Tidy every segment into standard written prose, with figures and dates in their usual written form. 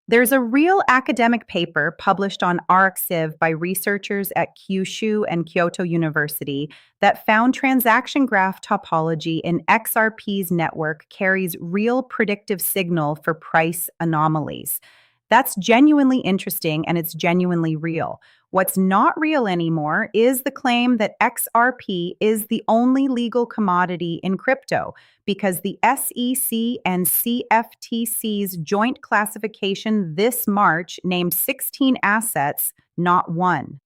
There's a real academic paper published on ArXiv by researchers at Kyushu and Kyoto University that found transaction graph topology in XRP's network carries real predictive signal for price anomalies. That's genuinely interesting and it's genuinely real. What's not real anymore is the claim that XRP is the only legal commodity in crypto because the SEC and CFTC's joint classification this March named 16 assets, not one.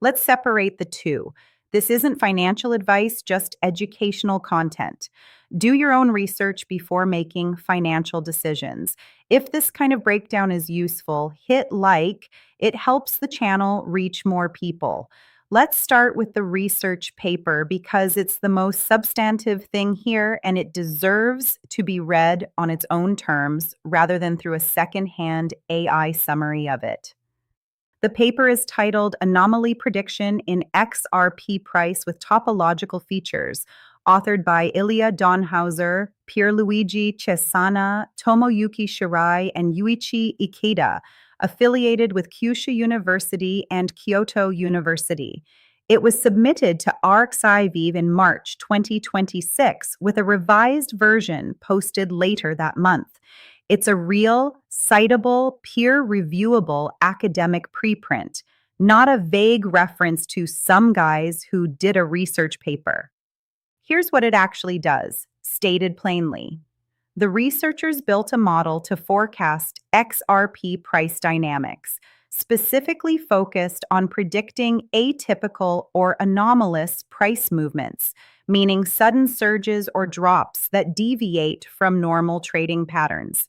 Let's separate the two. This isn't financial advice, just educational content. Do your own research before making financial decisions. If this kind of breakdown is useful, hit like. It helps the channel reach more people. Let's start with the research paper because it's the most substantive thing here and it deserves to be read on its own terms rather than through a secondhand AI summary of it. The paper is titled Anomaly Prediction in XRP Price with Topological Features, authored by Ilya Donhauser, Pierluigi Cesana, Tomoyuki Shirai, and Yuichi Ikeda, affiliated with Kyushu University and Kyoto University. It was submitted to arXiv in March 2026 with a revised version posted later that month. It's a real, citable, peer-reviewable academic preprint, not a vague reference to some guys who did a research paper. Here's what it actually does, stated plainly. The researchers built a model to forecast XRP price dynamics, specifically focused on predicting atypical or anomalous price movements, meaning sudden surges or drops that deviate from normal trading patterns.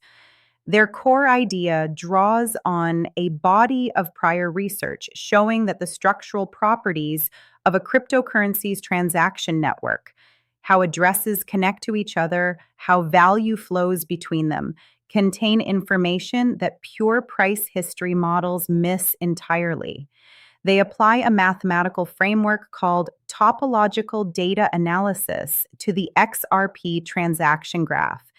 Their core idea draws on a body of prior research showing that the structural properties of a cryptocurrency's transaction network, how addresses connect to each other, how value flows between them, contain information that pure price history models miss entirely. They apply a mathematical framework called topological data analysis to the XRP transaction graph,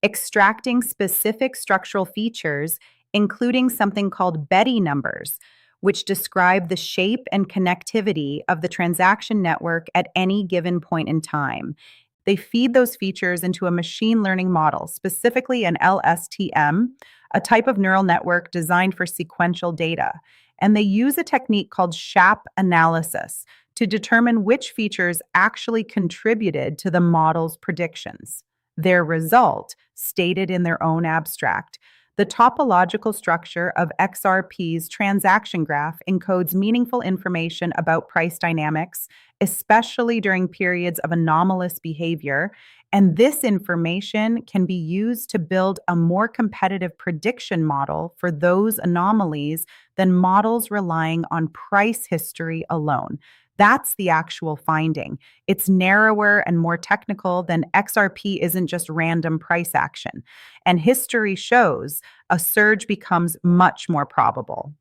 extracting specific structural features, including something called Betty numbers, which describe the shape and connectivity of the transaction network at any given point in time. They feed those features into a machine learning model, specifically an LSTM, a type of neural network designed for sequential data. And they use a technique called SHAP analysis to determine which features actually contributed to the model's predictions. Their result, stated in their own abstract, the topological structure of XRP's transaction graph encodes meaningful information about price dynamics, especially during periods of anomalous behavior, and this information can be used to build a more competitive prediction model for those anomalies than models relying on price history alone. That's the actual finding. It's narrower and more technical than XRP isn't just random price action. And history shows a surge becomes much more probable.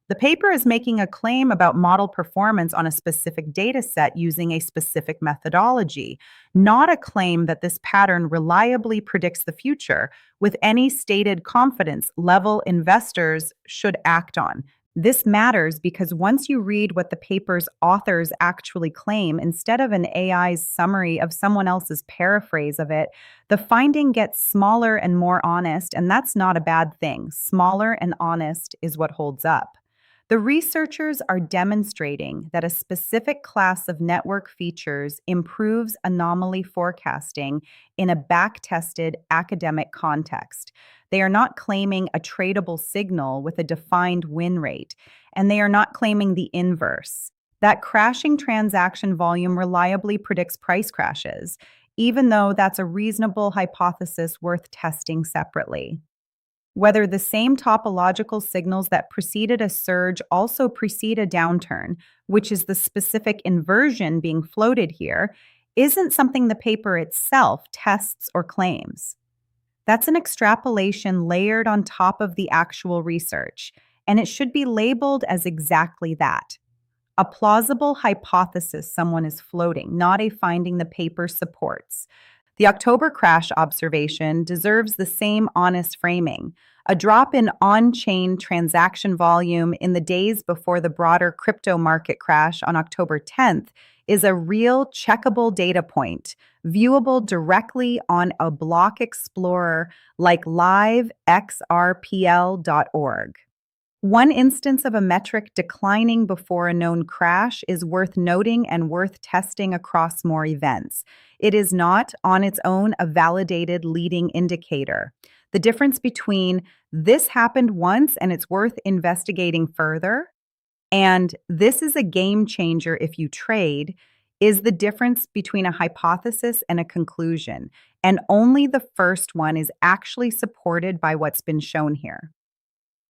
The paper is making a claim about model performance on a specific data set using a specific methodology, not a claim that this pattern reliably predicts the future with any stated confidence level investors should act on. This matters because once you read what the paper's authors actually claim instead of an AI's summary of someone else's paraphrase of it, the finding gets smaller and more honest, and that's not a bad thing. Smaller and honest is what holds up. The researchers are demonstrating that a specific class of network features improves anomaly forecasting in a back-tested academic context. They are not claiming a tradable signal with a defined win rate, and they are not claiming the inverse, that crashing transaction volume reliably predicts price crashes, even though that's a reasonable hypothesis worth testing separately. Whether the same topological signals that preceded a surge also precede a downturn, which is the specific inversion being floated here, isn't something the paper itself tests or claims. That's an extrapolation layered on top of the actual research, and it should be labeled as exactly that. A plausible hypothesis someone is floating, not a finding the paper supports. The October crash observation deserves the same honest framing, A drop in on-chain transaction volume in the days before the broader crypto market crash on October 10th is a real checkable data point, viewable directly on a block explorer like livexrpl.org. One instance of a metric declining before a known crash is worth noting and worth testing across more events. It is not, on its own, a validated leading indicator. The difference between this happened once and it's worth investigating further, and this is a game changer if you trade, is the difference between a hypothesis and a conclusion. And only the first one is actually supported by what's been shown here.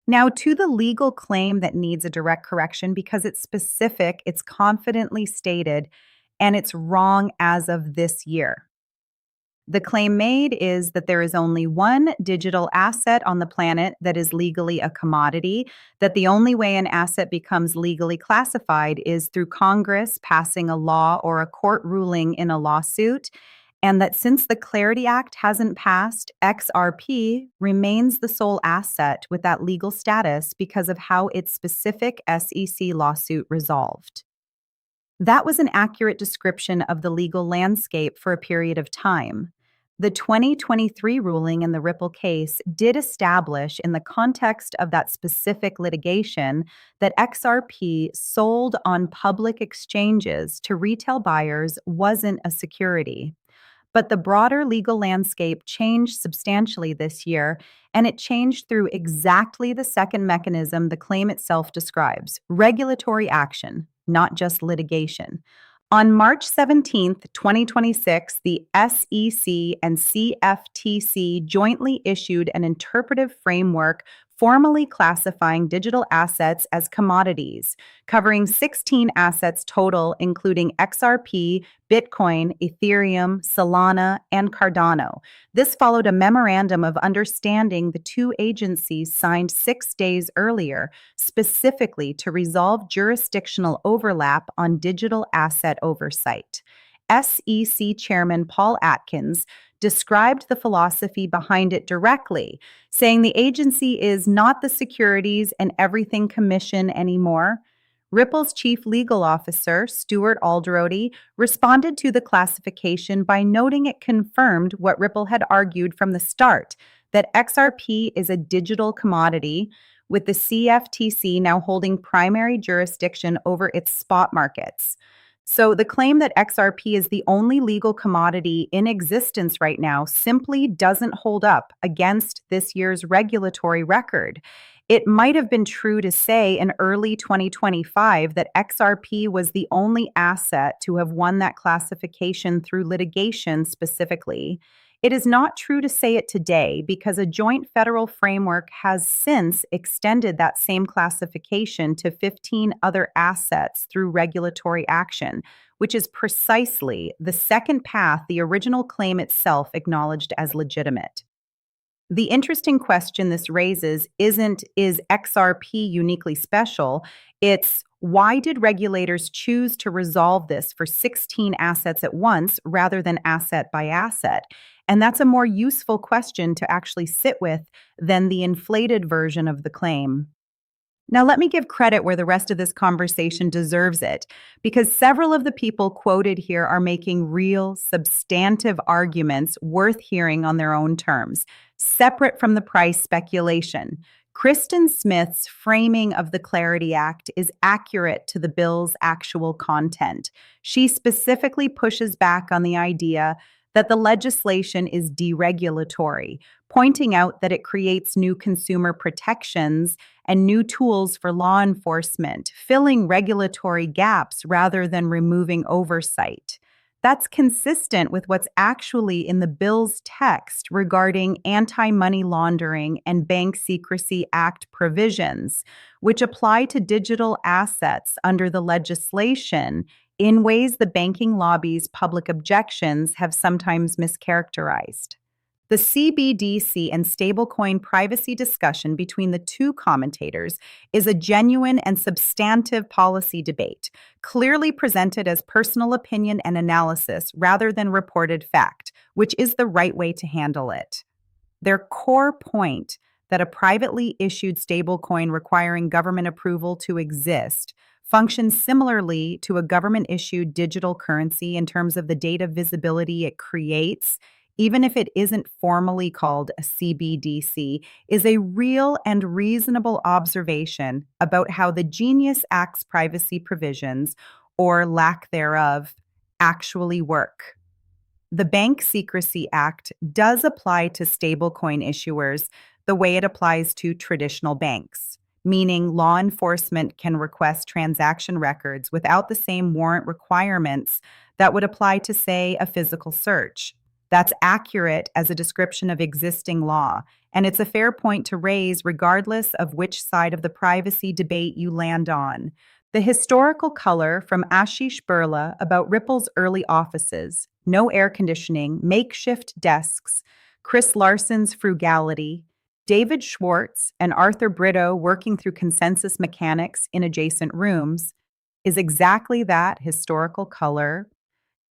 Now, to the legal claim that needs a direct correction because it's specific, it's confidently stated, and it's wrong as of this year. The claim made is that there is only one digital asset on the planet that is legally a commodity, that the only way an asset becomes legally classified is through Congress passing a law or a court ruling in a lawsuit, and that since the Clarity Act hasn't passed, XRP remains the sole asset with that legal status because of how its specific SEC lawsuit resolved. That was an accurate description of the legal landscape for a period of time. The 2023 ruling in the Ripple case did establish, in the context of that specific litigation, that XRP sold on public exchanges to retail buyers wasn't a security. But the broader legal landscape changed substantially this year, and it changed through exactly the second mechanism the claim itself describes: regulatory action, not just litigation. On March 17, 2026, the SEC and CFTC jointly issued an interpretive framework formally classifying digital assets as commodities, covering 16 assets total, including XRP, Bitcoin, Ethereum, Solana, and Cardano. This followed a memorandum of understanding the two agencies signed 6 days earlier, specifically to resolve jurisdictional overlap on digital asset oversight. SEC Chairman Paul Atkins described the philosophy behind it directly, saying the agency is not the Securities and Everything Commission anymore. Ripple's chief legal officer, Stuart Alderoty, responded to the classification by noting it confirmed what Ripple had argued from the start, that XRP is a digital commodity, with the CFTC now holding primary jurisdiction over its spot markets. So the claim that XRP is the only legal commodity in existence right now simply doesn't hold up against this year's regulatory record. It might have been true to say in early 2025 that XRP was the only asset to have won that classification through litigation specifically. It is not true to say it today because a joint federal framework has since extended that same classification to 15 other assets through regulatory action, which is precisely the second path the original claim itself acknowledged as legitimate. The interesting question this raises isn't, is XRP uniquely special? It's, why did regulators choose to resolve this for 16 assets at once rather than asset by asset? And that's a more useful question to actually sit with than the inflated version of the claim. Now, let me give credit where the rest of this conversation deserves it, because several of the people quoted here are making real, substantive arguments worth hearing on their own terms, separate from the price speculation. Kristen Smith's framing of the Clarity Act is accurate to the bill's actual content. She specifically pushes back on the idea that the legislation is deregulatory, pointing out that it creates new consumer protections and new tools for law enforcement, filling regulatory gaps rather than removing oversight. That's consistent with what's actually in the bill's text regarding Anti-Money Laundering and Bank Secrecy Act provisions, which apply to digital assets under the legislation in ways the banking lobby's public objections have sometimes mischaracterized. The CBDC and stablecoin privacy discussion between the two commentators is a genuine and substantive policy debate, clearly presented as personal opinion and analysis rather than reported fact, which is the right way to handle it. Their core point, that a privately issued stablecoin requiring government approval to exist functions similarly to a government issued digital currency in terms of the data visibility it creates, even if it isn't formally called a CBDC, is a real and reasonable observation about how the Genius Act's privacy provisions, or lack thereof, actually work. The Bank Secrecy Act does apply to stablecoin issuers the way it applies to traditional banks, meaning law enforcement can request transaction records without the same warrant requirements that would apply to, say, a physical search. That's accurate as a description of existing law, and it's a fair point to raise regardless of which side of the privacy debate you land on. The historical color from Ashish Birla about Ripple's early offices, no air conditioning, makeshift desks, Chris Larson's frugality, David Schwartz and Arthur Brito working through consensus mechanics in adjacent rooms, is exactly that historical color.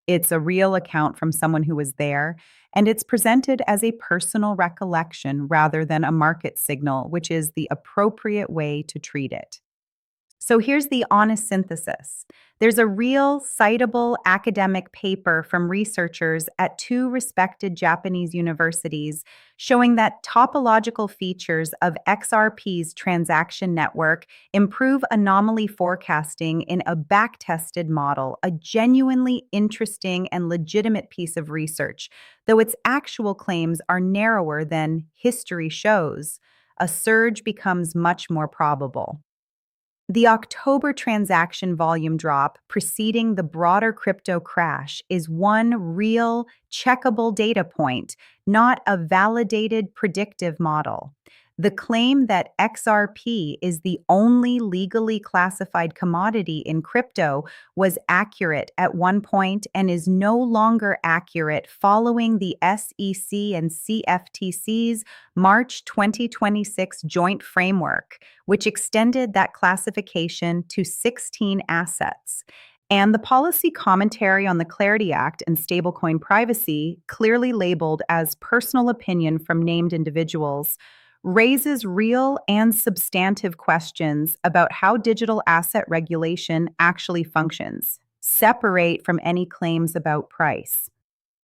It's a real account from someone who was there, and it's presented as a personal recollection rather than a market signal, which is the appropriate way to treat it. So here's the honest synthesis. There's a real, citable academic paper from researchers at two respected Japanese universities showing that topological features of XRP's transaction network improve anomaly forecasting in a back-tested model, a genuinely interesting and legitimate piece of research, though its actual claims are narrower than history shows. A surge becomes much more probable. The October transaction volume drop preceding the broader crypto crash is one real, checkable data point, not a validated predictive model. The claim that XRP is the only legally classified commodity in crypto was accurate at one point and is no longer accurate following the SEC and CFTC's March 2026 joint framework, which extended that classification to 16 assets. And the policy commentary on the Clarity Act and stablecoin privacy, clearly labeled as personal opinion from named individuals, raises real and substantive questions about how digital asset regulation actually functions, separate from any claims about price.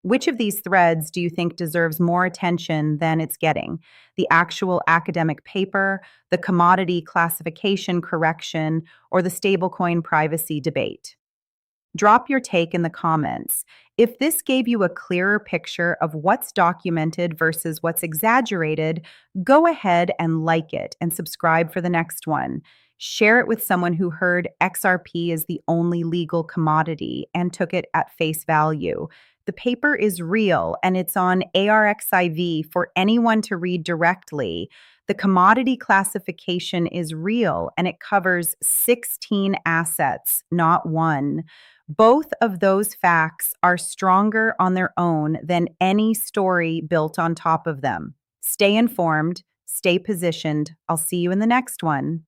Which of these threads do you think deserves more attention than it's getting? The actual academic paper, the commodity classification correction, or the stablecoin privacy debate? Drop your take in the comments. If this gave you a clearer picture of what's documented versus what's exaggerated, go ahead and like it and subscribe for the next one. Share it with someone who heard XRP is the only legal commodity and took it at face value. The paper is real and it's on ARXIV for anyone to read directly. The commodity classification is real and it covers 16 assets, not one. Both of those facts are stronger on their own than any story built on top of them. Stay informed, stay positioned. I'll see you in the next one.